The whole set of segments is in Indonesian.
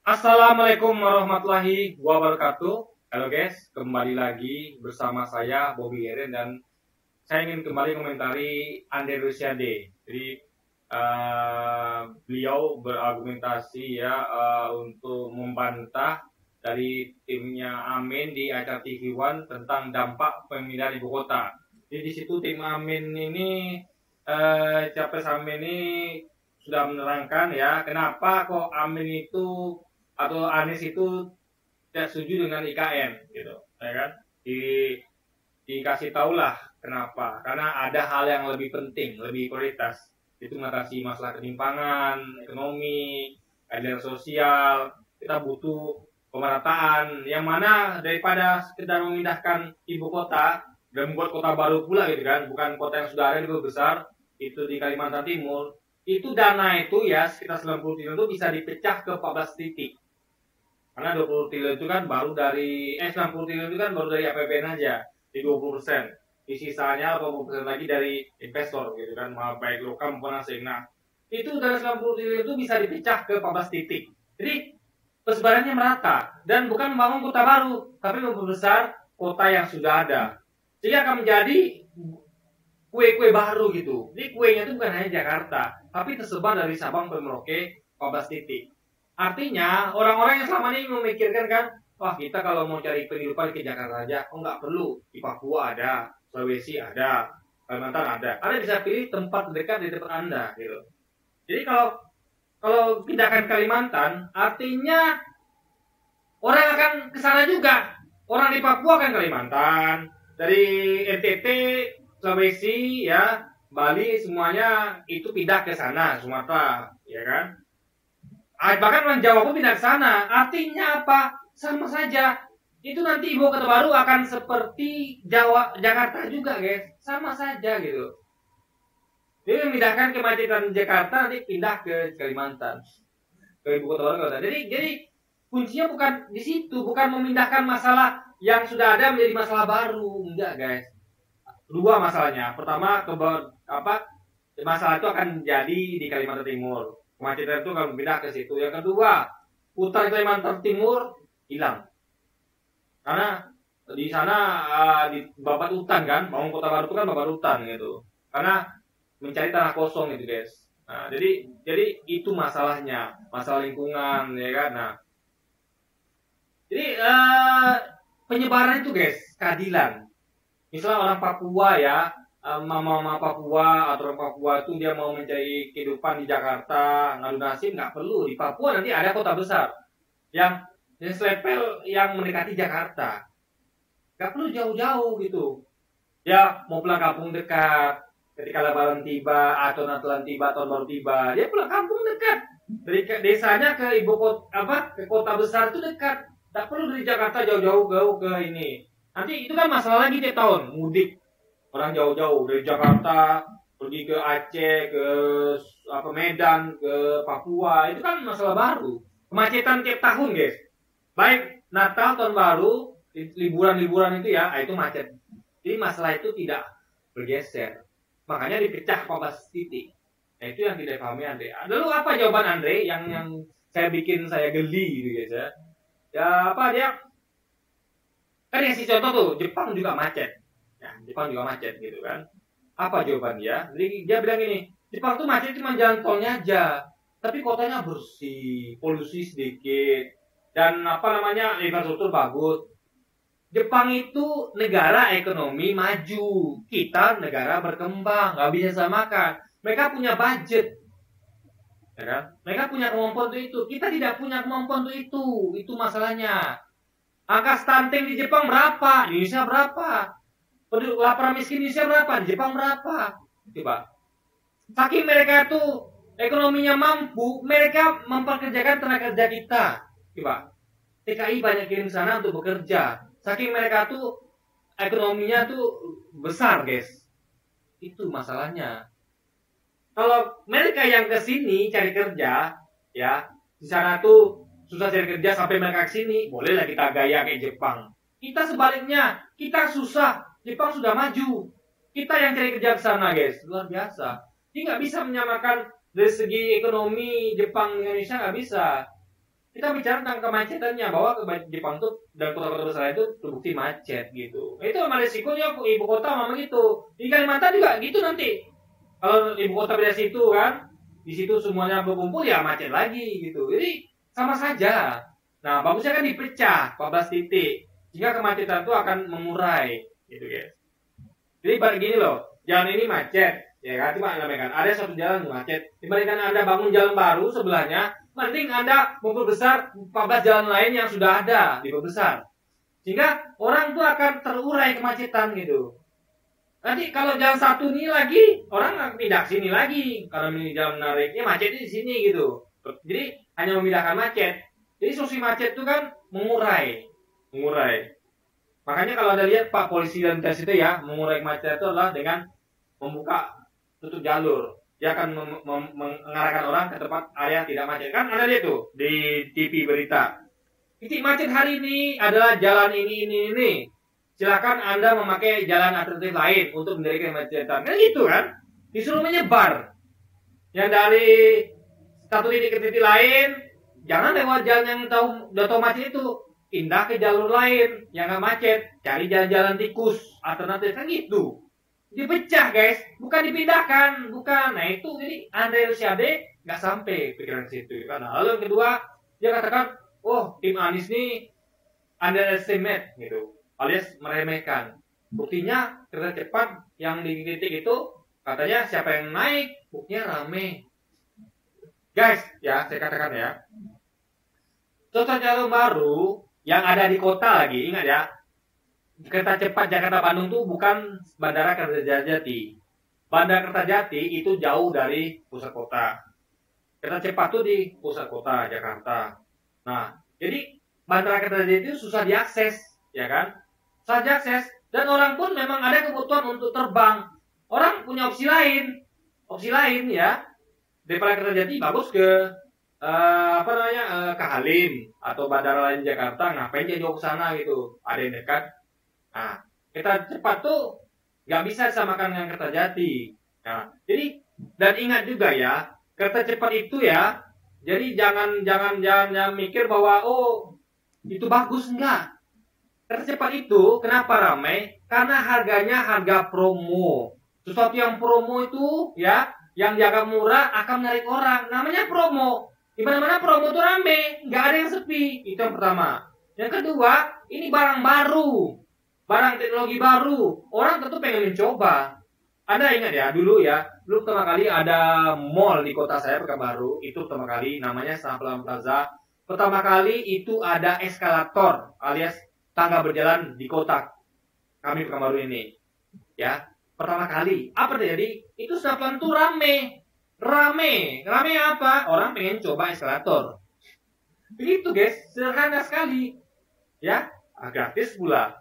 Assalamualaikum warahmatullahi wabarakatuh. Halo guys, kembali lagi bersama saya Bobby Eren dan saya ingin kembali komentari Andre Rosiade. Jadi beliau berargumentasi ya untuk membantah dari timnya Amin di acara TV One tentang dampak pemindahan ibu kota. Jadi di situ tim Amin ini Capres Amin ini sudah menerangkan ya kenapa kok Amin itu atau Anies itu tidak setuju dengan IKN gitu, ya kan? Dikasih tahulah kenapa? Karena ada hal yang lebih penting, lebih prioritas, itu mengatasi masalah ketimpangan, ekonomi, keadilan sosial. Kita butuh pemerataan yang mana daripada sekedar memindahkan ibu kota dan membuat kota baru pula gitu kan, bukan kota yang sudah ada itu besar, itu di Kalimantan Timur. Itu dana itu ya sekitar 90 triliun itu bisa dipecah ke 14 titik. Karena 20 triliun itu kan baru dari 90 triliun itu kan baru dari APBN aja di 20%. Di sisanya 20% lagi dari investor gitu kan, baik lokal maupun asing. Nah, itu dari 90 triliun itu bisa dipecah ke 14 titik. Jadi persebarannya merata dan bukan membangun kota baru, tapi memperbesar kota yang sudah ada. Sehingga akan menjadi kue-kue baru gitu. Jadi kuenya itu bukan hanya Jakarta, tapi tersebar dari Sabang sampai Merauke 14 titik. Artinya orang-orang yang selama ini memikirkan kan, wah kita kalau mau cari penghidupan ke Jakarta aja, oh nggak perlu. Di Papua ada, Sulawesi ada, Kalimantan ada. Anda bisa pilih tempat terdekat di dekat Anda gitu. Jadi kalau pindahkan Kalimantan, artinya orang akan ke sana juga. Orang di Papua kan Kalimantan, dari NTT, Sulawesi ya, Bali semuanya itu pindah ke sana, Sumatera, ya kan? Bahkan orang Jawa pun pindah ke sana. Artinya apa? Sama saja. Itu nanti ibu kota baru akan seperti Jakarta juga, guys. Sama saja gitu. Jadi memindahkan kemacetan Jakarta nanti pindah ke Kalimantan, ke ibu kota baru. Jadi kuncinya bukan di situ, bukan memindahkan masalah yang sudah ada menjadi masalah baru, enggak, guys. Dua masalahnya. Pertama, masalah itu akan jadi di Kalimantan Timur. Kemacetan itu kalau pindah ke situ. Yang kedua, hutan Kalimantan Timur hilang. Karena di sana di babat hutan kan, bangun kota baru itu kan babat hutan gitu. Karena mencari tanah kosong gitu guys. Nah, jadi itu masalahnya, masalah lingkungan ya kan. Nah, jadi penyebaran itu guys, keadilan. Misalnya orang Papua ya, mama Papua atau orang Papua itu dia mau mencari kehidupan di Jakarta, ngadu nasib nggak perlu. Di Papua nanti ada kota besar yang selevel yang mendekati Jakarta, nggak perlu jauh-jauh gitu. Ya mau pulang kampung dekat, ketika Lebaran tiba atau Natalan tiba, tahun baru tiba, dia pulang kampung dekat. Dari desanya ke ibu kota ke kota besar itu dekat, nggak perlu dari Jakarta jauh-jauh ke ini. Nanti itu kan masalah lagi tiap tahun mudik. Orang jauh-jauh dari Jakarta pergi ke Aceh, ke Medan, ke Papua, itu kan masalah baru. Kemacetan tiap tahun, guys. Baik Natal, tahun baru, liburan-liburan itu ya, itu macet. Jadi masalah itu tidak bergeser. Makanya dipecah 14 titik. Nah, itu yang tidak dipahami Andre. Lalu apa jawaban Andre yang saya bikin saya geli gitu guys ya. Ya apa dia? Kan yang si contoh tuh, Jepang juga macet. Ya, Jepang juga macet gitu kan. Apa jawaban dia? Jadi dia bilang ini, Jepang tuh macet cuma jalan tolnya aja. Tapi kotanya bersih, polusi sedikit. Dan infrastruktur bagus. Jepang itu negara ekonomi maju. Kita negara berkembang, nggak bisa samakan. Mereka punya budget. Ya kan? Mereka punya kemampuan untuk itu. Kita tidak punya kemampuan untuk itu. Itu masalahnya. Angka stunting di Jepang berapa? Di Indonesia berapa? Laparan miskin di Indonesia berapa? Di Jepang berapa? Coba. Saking mereka tuh ekonominya mampu, mereka memperkerjakan tenaga kerja kita. Coba. TKI banyak kirim sana untuk bekerja. Saking mereka tuh ekonominya tuh besar, guys. Itu masalahnya. Kalau mereka yang ke sini cari kerja, ya, di sana tuh susah cari kerja sampai mereka ke sini, bolehlah kita gaya kayak Jepang. Kita sebaliknya, kita susah, Jepang sudah maju. Kita yang cari kerja ke sana, guys. Luar biasa. Jadi nggak bisa menyamakan dari segi ekonomi Jepang Indonesia, nggak bisa. kita bicara tentang kemacetannya, bahwa Jepang tuh dan kota-kota besar itu terbukti macet gitu. Itu memang resikonya ibu kota memang gitu. Di Kalimantan juga gitu nanti. Kalau ibu kota beda situ kan, di situ semuanya berkumpul ya macet lagi gitu. Jadi sama saja. Nah, bagusnya kan dipecah 14 titik sehingga kemacetan itu akan mengurai gitu guys. Jadi balik gini loh, jalan ini macet, ya kan? Cuma kan ada satu jalan macet. Dibandingkan Anda bangun jalan baru sebelahnya, mending Anda memperbesar 14 jalan lain yang sudah ada, diperbesar. Sehingga orang itu akan terurai kemacetan gitu. Nanti kalau jalan satu ini lagi, orang akan pindah sini lagi. Kalau ini jalan menariknya macetnya di sini gitu. Jadi hanya memindahkan macet. Jadi solusi macet itu kan mengurai. Makanya kalau Anda lihat Pak Polisi dan tes itu ya, mengurai macet itu adalah dengan membuka tutup jalur. Dia akan mengarahkan orang ke tempat area tidak macet. Kan Anda lihat tuh di TV berita. Titik macet hari ini adalah jalan ini. Silakan Anda memakai jalan alternatif lain untuk menghindari kemacetan. Kan gitu kan? Disuruh menyebar. Yang dari satu titik ke titik lain, jangan lewat jalan yang udah tahu macet itu. Pindah ke jalur lain yang nggak macet. Cari jalan-jalan tikus alternatif kan gitu. Dipecah guys, bukan dipindahkan, bukan. Nah itu jadi Andre Rosiade nggak sampai pikiran situ. Karena lalu yang kedua dia katakan, oh tim Anies ini underestimate gitu, alias meremehkan. Buktinya kereta cepat yang di titik itu katanya siapa yang naik, buktinya rame. Guys, ya saya katakan ya, contoh jalur baru yang ada di kota lagi, ingat ya, kereta cepat Jakarta-Bandung tuh bukan Bandara Kertajati. Bandara Kertajati itu jauh dari pusat kota. Kereta cepat tuh di pusat kota Jakarta. Nah, jadi Bandara Kertajati itu susah diakses, ya kan? Susah diakses. Dan orang pun memang ada kebutuhan untuk terbang. Orang punya opsi lain ya. Daripada Kertajati bagus ke ke Halim atau bandara lain Jakarta, ngapain dia jauh ke sana gitu? Ada yang dekat. Nah, kereta cepat tuh nggak bisa disamakan dengan Kertajati. Nah, jadi dan ingat juga ya, kereta cepat itu ya, jadi jangan mikir bahwa oh itu bagus, enggak. Kereta cepat itu kenapa ramai? Karena harganya harga promo. Sesuatu yang promo itu ya, yang dianggap murah akan menarik orang. Namanya promo. Di mana-mana promo itu rame, nggak ada yang sepi. Itu yang pertama. Yang kedua, ini barang baru. Barang teknologi baru. Orang tentu pengen mencoba. Anda ingat ya, dulu pertama kali ada mall di kota saya, Pekanbaru. Itu pertama kali, namanya Samplan Plaza. Pertama kali itu ada eskalator, alias tangga berjalan di kota kami Pekanbaru ini. Ya, pertama kali. Apa terjadi? Itu Samplan tuh rame. Rame apa? Orang pengen coba eskalator. Begitu guys, sederhana sekali. Ya, gratis pula.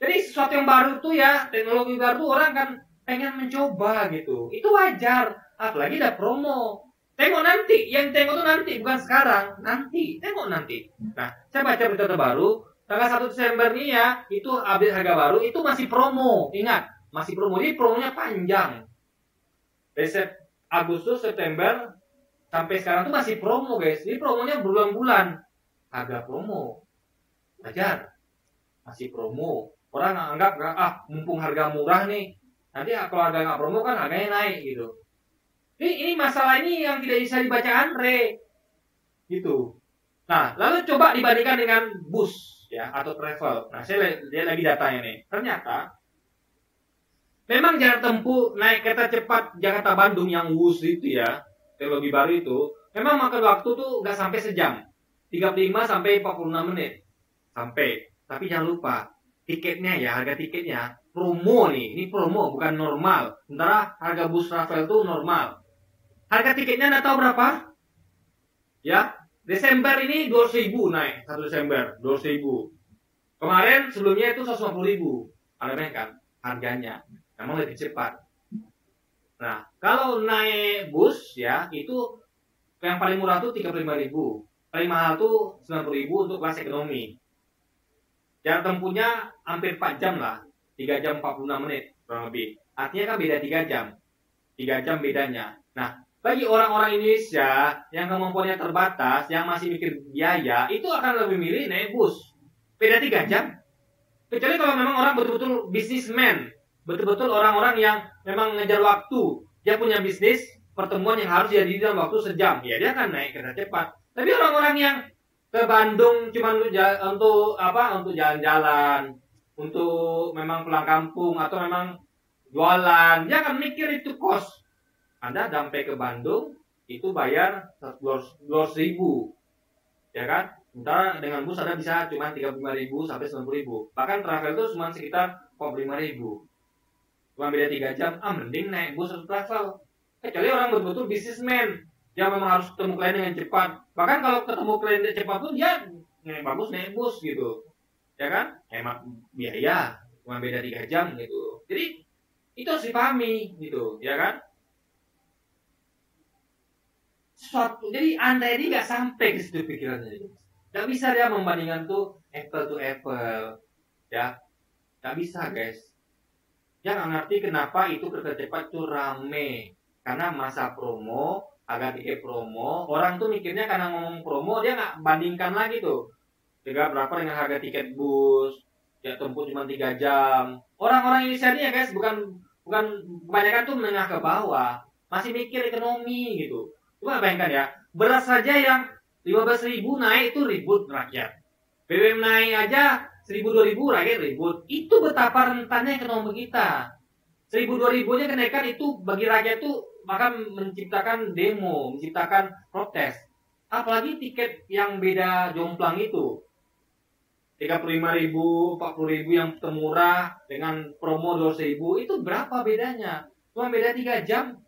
Jadi sesuatu yang baru tuh ya, teknologi baru orang kan pengen mencoba gitu. Itu wajar, apalagi ada promo. Tengok nanti, yang tengok tuh nanti, bukan sekarang. Nanti, tengok nanti. Nah, saya baca berita terbaru, tanggal 1 Desember nih ya, itu update harga baru, itu masih promo. Ingat, masih promo. Jadi promonya panjang. Dari Agustus, September, sampai sekarang tuh masih promo guys. Jadi promonya berbulan-bulan. Harga promo. Wajar. Masih promo. Orang anggap, mumpung harga murah nih. Nanti kalau harga nggak promo kan harganya naik gitu. Ini masalah ini yang tidak bisa dibaca Andre. Gitu. Nah, lalu coba dibandingkan dengan bus ya atau travel. Nah, saya lihat lagi datanya nih. Ternyata memang jarak tempuh naik kereta cepat Jakarta-Bandung yang WUS itu ya, teknologi baru itu, memang makan waktu tuh nggak sampai sejam. 35 sampai 46 menit. Sampai. Tapi jangan lupa, tiketnya ya, harga tiketnya, promo nih. Ini promo, bukan normal. Sementara harga bus travel tuh normal. Harga tiketnya Anda tahu berapa? Ya, Desember ini 200.000 naik. 1 Desember, 200.000. Kemarin sebelumnya itu 150.000. Anda bayangkan harganya. Memang lebih cepat. Nah, kalau naik bus ya, itu yang paling murah tuh 35.000. Paling mahal tuh 90.000 untuk kelas ekonomi. Jarak tempuhnya hampir 4 jam lah. 3 jam 46 menit kurang lebih. Artinya kan beda 3 jam. 3 jam bedanya. Nah, Bagi orang-orang Indonesia yang kemampuannya terbatas, yang masih mikir biaya, itu akan lebih milih naik bus. Beda 3 jam. Kecuali kalau memang orang betul-betul bisnismen, betul-betul orang-orang yang memang ngejar waktu, dia punya bisnis, pertemuan yang harus jadi dalam waktu sejam, ya dia akan naik kereta cepat. Tapi orang-orang yang ke Bandung cuma untuk apa? Untuk jalan-jalan, untuk memang pulang kampung atau memang jualan, dia akan mikir itu kos. Anda sampai ke Bandung itu bayar 12.000, ya kan? Sementara dengan bus Anda bisa cuma 35.000 sampai 90.000. Bahkan travel itu cuma sekitar 45.000. Cuma beda 3 jam, mending naik bus atau travel. Kecuali orang betul-betul bisnismen, dia memang harus ketemu klien dengan cepat. Bahkan kalau ketemu klien dengan cepat pun dia bagus naik bus gitu, ya kan? Hemat biaya, cuma beda 3 jam gitu. Jadi itu harus dipahami gitu, ya kan? Jadi Anda ini nggak sampai ke situ pikirannya. Nggak bisa dia membandingkan tuh apple to apple, ya. Nggak bisa guys. Dia nggak ngerti kenapa itu kereta cepat tuh rame. Karena masa promo, harga tiket promo, orang tuh mikirnya karena ngomong promo dia nggak bandingkan lagi tuh. Harga berapa dengan harga tiket bus, ya tempuh cuma 3 jam. Orang-orang Indonesia ini ya guys, bukan kebanyakan tuh menengah ke bawah, masih mikir ekonomi gitu. Coba bayangkan ya, beras saja yang 15.000 naik itu ribut rakyat. BBM naik aja 1.000-2.000 rakyat ribut. Itu betapa rentannya ekonomi kita. 1.000-2.000 aja kenaikan itu bagi rakyat tuh bahkan menciptakan demo, menciptakan protes. Apalagi tiket yang beda jomplang itu. 35.000, 40.000 yang termurah dengan promo 12.000 itu berapa bedanya? Cuma beda 3 jam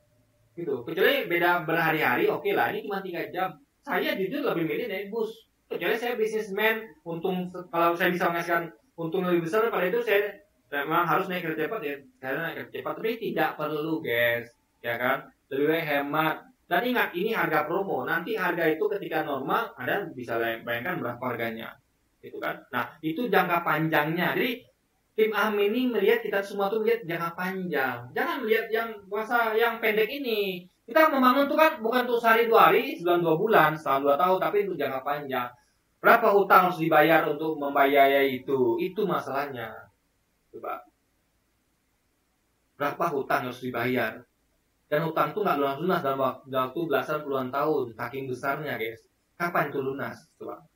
gitu. Kecuali beda berhari-hari, oke lah, ini cuma 3 jam. Saya jujur lebih milih naik bus. Kecuali saya bisnismen, untung kalau saya bisa menghasilkan untung lebih besar daripada itu, saya memang harus naik kereta cepat ya. Saya naik kereta cepat, tapi tidak perlu guys, ya kan? Lebih baik hemat. Dan ingat, ini harga promo. Nanti harga itu ketika normal, Anda bisa bayangkan berapa harganya, gitu kan? Nah, itu jangka panjangnya. Jadi tim Amin ini melihat kita semua tuh melihat jangka panjang. Jangan melihat yang masa yang pendek ini. Kita membangun itu kan bukan untuk sehari 2 hari, sebulan 2 bulan, setahun 2 tahun, tapi untuk jangka panjang. Berapa hutang harus dibayar untuk membiayai itu? Itu masalahnya. Coba. Berapa hutang harus dibayar? Dan hutang itu nggak lunas dalam waktu belasan puluhan tahun, saking besarnya guys. Kapan itu lunas? Coba.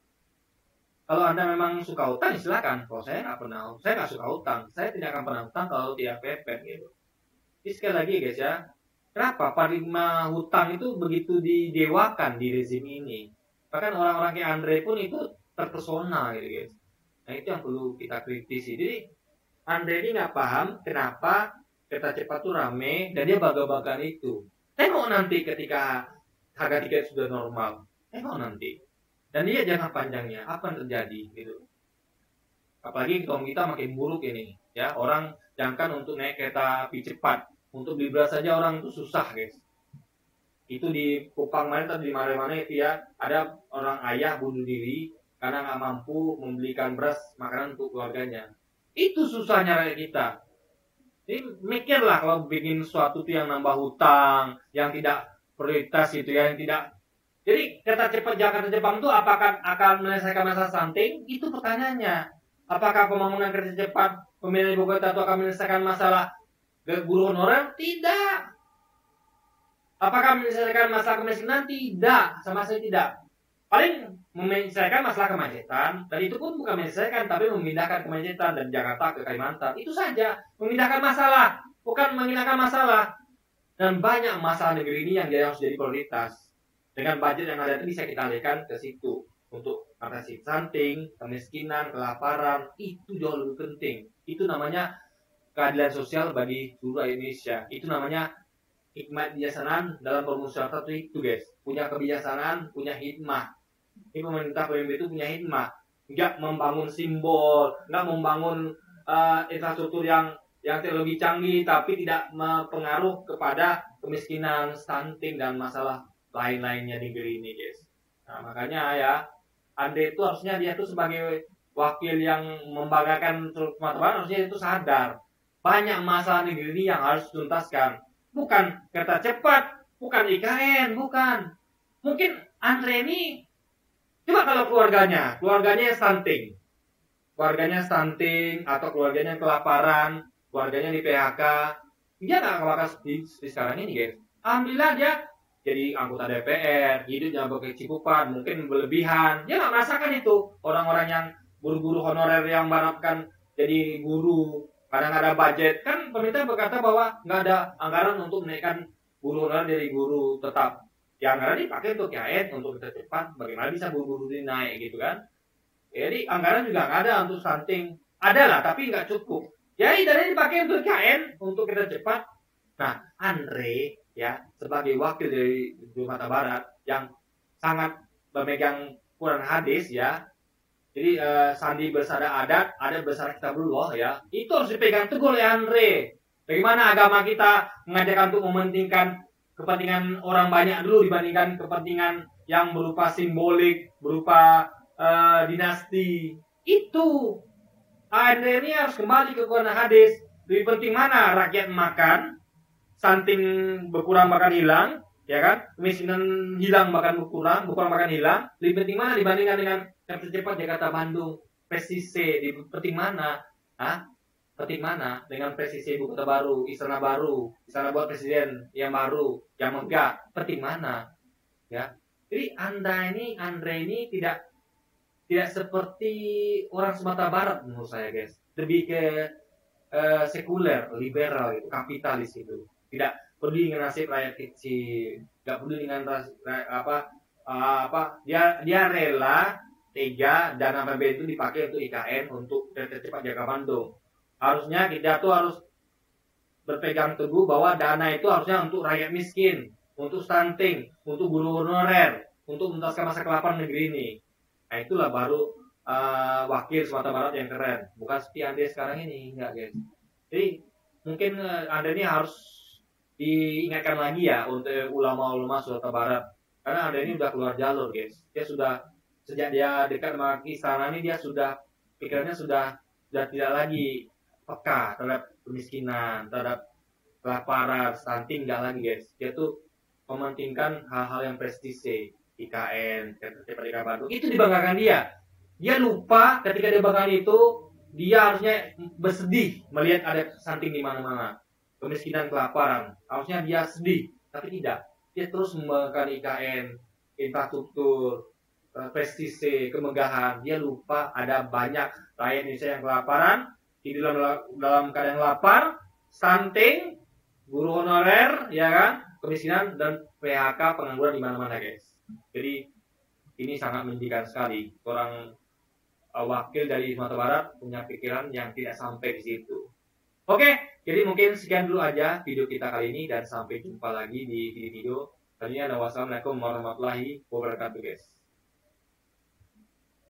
Kalau Anda memang suka hutang, silakan. Kalau saya nggak suka hutang. Saya tidak akan pernah hutang kalau tidak pepet gitu. Jadi sekali lagi guys ya, kenapa paradigma hutang itu begitu didewakan di rezim ini? Bahkan orang-orang kayak Andre pun itu terpesona gitu guys. Nah itu yang perlu kita kritisi. Jadi Andre ini nggak paham kenapa kereta cepat tuh rame dan dia baga-bagan itu. Tengok nanti ketika harga tiket sudah normal. Tengok nanti. Dan dia jangka panjangnya apa yang terjadi gitu. Apalagi ekonomi kita makin buruk ini, ya. Orang jangankan untuk naik kereta api cepat, untuk beli beras saja orang itu susah, guys. Itu di Kupang mana atau di mana-mana itu ya, ada orang ayah bunuh diri karena nggak mampu membelikan beras makanan untuk keluarganya. Itu susahnya rakyat kita. Jadi mikirlah kalau bikin sesuatu itu yang nambah hutang, yang tidak prioritas itu ya, yang tidak. Jadi kereta cepat Jakarta Jepang itu apakah akan menyelesaikan masalah stunting? Itu pertanyaannya. Apakah pembangunan kereta cepat pemindahan ibu kota itu akan menyelesaikan masalah guru honorer? Tidak. Apakah menyelesaikan masalah kemiskinan? Tidak, sama sekali tidak. Paling menyelesaikan masalah kemacetan, dan itu pun bukan menyelesaikan, tapi memindahkan kemacetan dari Jakarta ke Kalimantan. Itu saja, memindahkan masalah, bukan menghilangkan masalah. Dan banyak masalah negeri ini yang harus jadi prioritas. Dengan budget yang ada itu bisa kita alihkan ke situ untuk atasi stunting, kemiskinan, kelaparan. Itu jauh lebih penting. Itu namanya keadilan sosial bagi seluruh Indonesia. Itu namanya hikmat bijaksanaan dalam permusyawaratan itu guys. Punya kebijaksanaan, punya hikmah. Ini pemerintah PMB itu punya hikmah. Enggak membangun simbol, enggak membangun infrastruktur yang teknologi canggih, tapi tidak mempengaruh kepada kemiskinan, stunting, dan masalah lain-lainnya di negeri ini guys. Nah makanya ya, Andre itu harusnya dia tuh sebagai wakil yang membanggakan Sumatera Barat, harusnya itu sadar banyak masalah negeri ini yang harus dituntaskan. Bukan kereta cepat bukan IKN, bukan. Mungkin Andre ini, coba kalau keluarganya stunting atau keluarganya kelaparan, keluarganya di PHK, dia nggak bakal seperti sekarang ini, guys. Alhamdulillah dia jadi anggota DPR, hidupnya berkecukupan, mungkin berlebihan. Dia nggak merasakan itu. Orang-orang yang guru-guru honorer yang mengharapkan jadi guru, kadang ada budget. Kan pemerintah berkata bahwa nggak ada anggaran untuk menaikkan guru honorer dari guru tetap. Ya anggaran dipakai untuk KN, untuk kereta cepat. Bagaimana bisa guru-guru ini naik gitu kan? Jadi anggaran juga nggak ada untuk stunting. Ada lah, tapi nggak cukup. Jadi dana dipakai untuk KN, untuk kereta cepat. Nah, Andre ya sebagai wakil dari Sumatera Barat yang sangat memegang Quran hadis ya. Jadi sandi bersada adat, adat bersada kitabullah ya. Itu harus dipegang teguh oleh Andre. Bagaimana agama kita mengajarkan untuk mementingkan kepentingan orang banyak dulu dibandingkan kepentingan yang berupa simbolik, berupa dinasti. Itu Andre ini harus kembali ke Quran hadis. Lebih penting mana rakyat makan, stunting berkurang bahkan hilang, ya kan? Kemiskinan hilang bahkan berkurang bahkan hilang. Lebih penting mana dibandingkan dengan kereta cepat Jakarta Bandung? Presisi di penting mana? Penting mana dengan presisi ibu kota baru, istana buat presiden yang baru, yang megah, penting mana? Ya. Jadi Andre ini tidak seperti orang Sumatera Barat menurut saya, guys. Lebih ke sekuler, liberal gitu, kapitalis itu. Tidak peduli dengan nasib rakyat kecil, tidak peduli dengan dia rela tega dana APBN itu dipakai untuk IKN, untuk kereta cepat Jakarta Bandung. Harusnya kita tuh harus berpegang teguh bahwa dana itu harusnya untuk rakyat miskin, untuk stunting, untuk guru honorer, untuk menuntaskan masa kelaparan negeri ini. Nah itulah baru wakil Sumatera Barat yang keren, bukan seperti Andre sekarang ini, enggak, guys. Jadi mungkin Andre ini harus diingatkan lagi ya untuk ulama-ulama Sumatera Barat, karena Andre ini udah keluar jalur, guys. Dia sudah sejak dia dekat sama istana ini, dia sudah pikirannya sudah tidak lagi peka terhadap kemiskinan, terhadap kelaparan, stunting, enggak lagi, guys. Dia tuh mementingkan hal-hal yang prestise, IKN, Jakarta Bandung. Itu dibanggakan dia. Dia lupa ketika dia banggakan itu, dia harusnya bersedih melihat ada stunting di mana-mana, kemiskinan, kelaparan. Harusnya dia sedih, tapi tidak. Dia terus membanggakan IKN, infrastruktur, prestise, kemegahan. Dia lupa ada banyak rakyat Indonesia yang kelaparan, hidup dalam keadaan lapar, stunting, guru honorer, ya kan, kemiskinan dan PHK, pengangguran di mana-mana, guys. Jadi ini sangat menyedihkan sekali. Orang wakil dari Sumatera Barat punya pikiran yang tidak sampai di situ. Oke, jadi mungkin sekian dulu aja video kita kali ini, dan sampai jumpa lagi di video selanjutnya. Wassalamualaikum warahmatullahi wabarakatuh, guys.